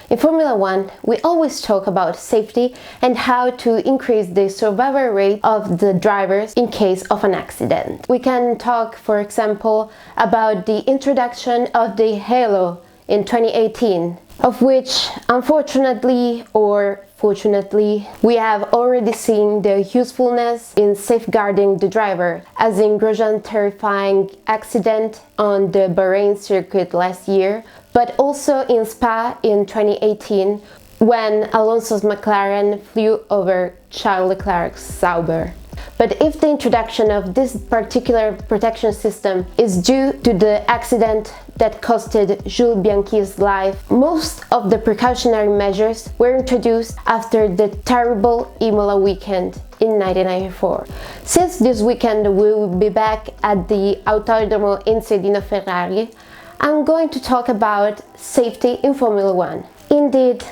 In Formula 1, we always talk about safety and how to increase the survival rate of the drivers in case of an accident. We can talk, for example, about the introduction of the halo in 2018, of which, unfortunately or fortunately, we have already seen the usefulness in safeguarding the driver, as in Grosjean's terrifying accident on the Bahrain circuit last year, but also in Spa in 2018, when Alonso's McLaren flew over Charles Leclerc's Sauber. But if the introduction of this particular protection system is due to the accident that costed Jules Bianchi's life, most of the precautionary measures were introduced after the terrible Imola weekend in 1994. Since this weekend we will be back at the Autodromo Insedino Ferrari, I'm going to talk about safety in Formula 1. Indeed,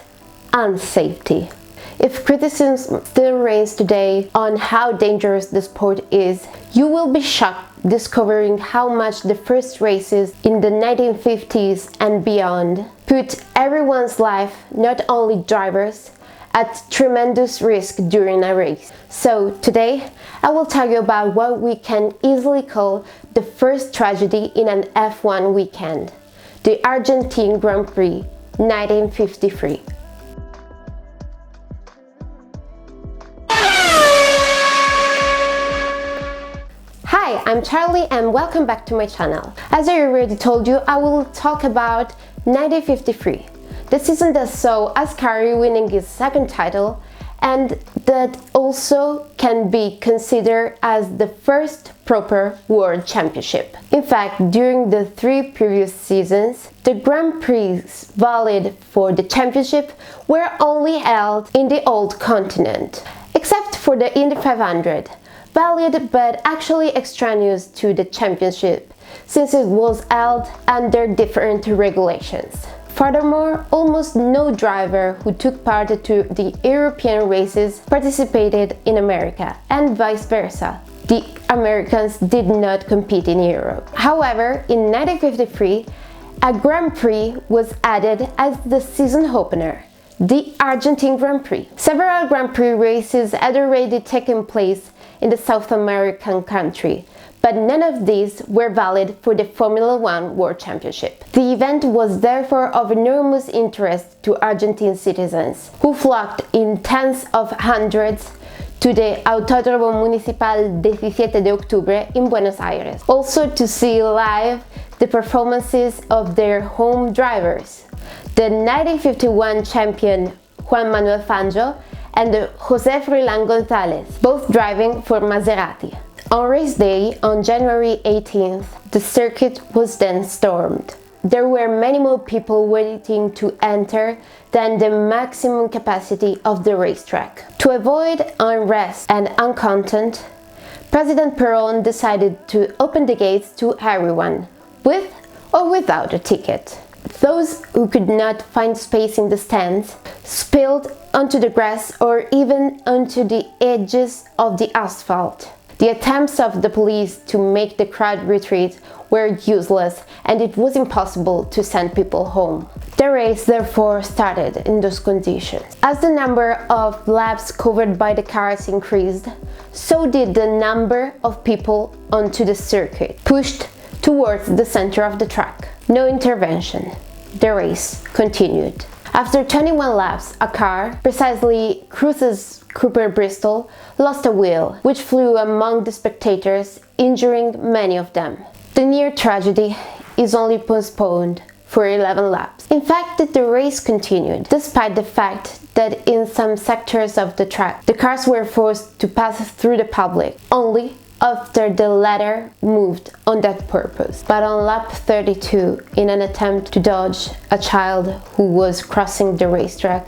unsafety. If criticism still reigns today on how dangerous the sport is, you will be shocked discovering how much the first races in the 1950s and beyond put everyone's life, not only drivers, at tremendous risk during a race. So today, I will tell you about what we can easily call the first tragedy in an F1 weekend, the Argentine Grand Prix, 1953. Hi, I'm Charlie and welcome back to my channel. As I already told you, I will talk about 1953, the season that saw Ascari winning his second title and that also can be considered as the first proper World Championship. In fact, during the 3 previous seasons, the Grand Prix valid for the championship were only held in the old continent, except for the Indy 500. Valid but actually extraneous to the championship, since it was held under different regulations. Furthermore, almost no driver who took part to the European races participated in America, and vice versa. The Americans did not compete in Europe. However, in 1953, a Grand Prix was added as the season opener, the Argentine Grand Prix. Several Grand Prix races had already taken place in the South American country, but none of these were valid for the Formula 1 World Championship. The event was therefore of enormous interest to Argentine citizens, who flocked in tens of hundreds to the Autódromo Municipal 17 de Octubre in Buenos Aires, also to see live the performances of their home drivers, the 1951 champion Juan Manuel Fangio and José Froilán González, both driving for Maserati. On race day, on January 18th, the circuit was then stormed. There were many more people waiting to enter than the maximum capacity of the racetrack. To avoid unrest and discontent, President Perón decided to open the gates to everyone, with or without a ticket. Those who could not find space in the stands spilled onto the grass or even onto the edges of the asphalt. The attempts of the police to make the crowd retreat were useless, and it was impossible to send people home. The race therefore started in those conditions. As the number of laps covered by the cars increased, so did the number of people onto the circuit, pushed towards the center of the track. No intervention. The race continued. After 21 laps, a car, precisely Cruz's Cooper Bristol, lost a wheel, which flew among the spectators, injuring many of them. The near tragedy is only postponed for 11 laps. In fact, the race continued, despite the fact that in some sectors of the track, the cars were forced to pass through the public, only after the latter moved on that purpose. But on lap 32, in an attempt to dodge a child who was crossing the racetrack,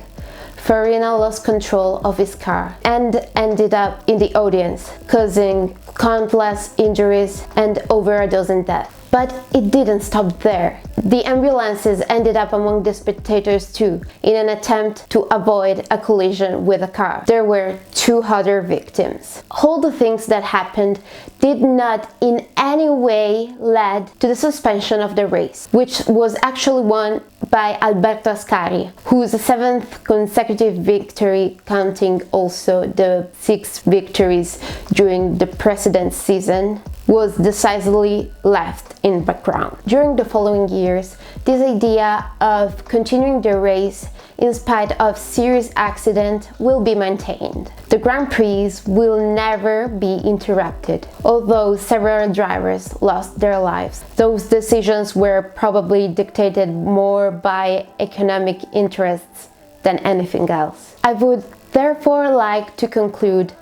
Farina lost control of his car and ended up in the audience, causing countless injuries and over a dozen deaths. But it didn't stop there. The ambulances ended up among the spectators too, in an attempt to avoid a collision with a car. There were 2 other victims. All the things that happened did not in any way lead to the suspension of the race, which was actually won by Alberto Ascari, whose 7th consecutive victory, counting also the 6 victories during the precedent season, was decisively left in background. During the following years, this idea of continuing the race in spite of serious accident will be maintained. The Grand Prix will never be interrupted, although several drivers lost their lives. Those decisions were probably dictated more by economic interests than anything else. I would therefore like to conclude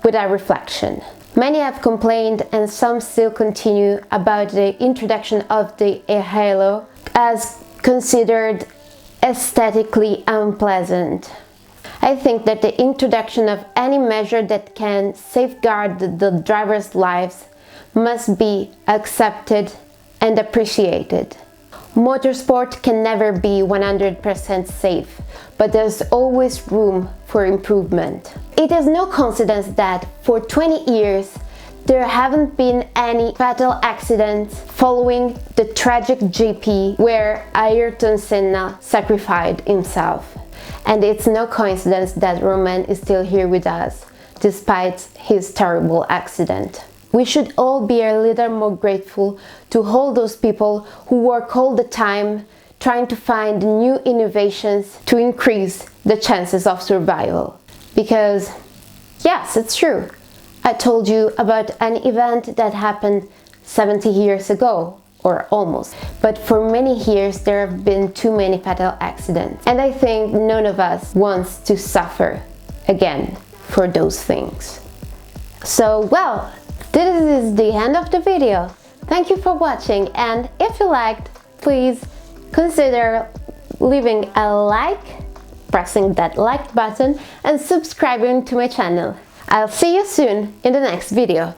with a reflection. Many have complained, and some still continue, about the introduction of the halo as considered aesthetically unpleasant. I think that the introduction of any measure that can safeguard the drivers' lives must be accepted and appreciated. Motorsport can never be 100% safe, but there's always room for improvement. It is no coincidence that for 20 years there haven't been any fatal accidents following the tragic GP where Ayrton Senna sacrificed himself. And it's no coincidence that Roman is still here with us, despite his terrible accident. We should all be a little more grateful to all those people who work all the time trying to find new innovations to increase the chances of survival. Because, yes, it's true. I told you about an event that happened 70 years ago, or almost. But for many years there have been too many fatal accidents. And I think none of us wants to suffer again for those things. So, well, this is the end of the video. Thank you for watching, and if you liked, please consider leaving a like, pressing that like button, and subscribing to my channel. I'll see you soon in the next video.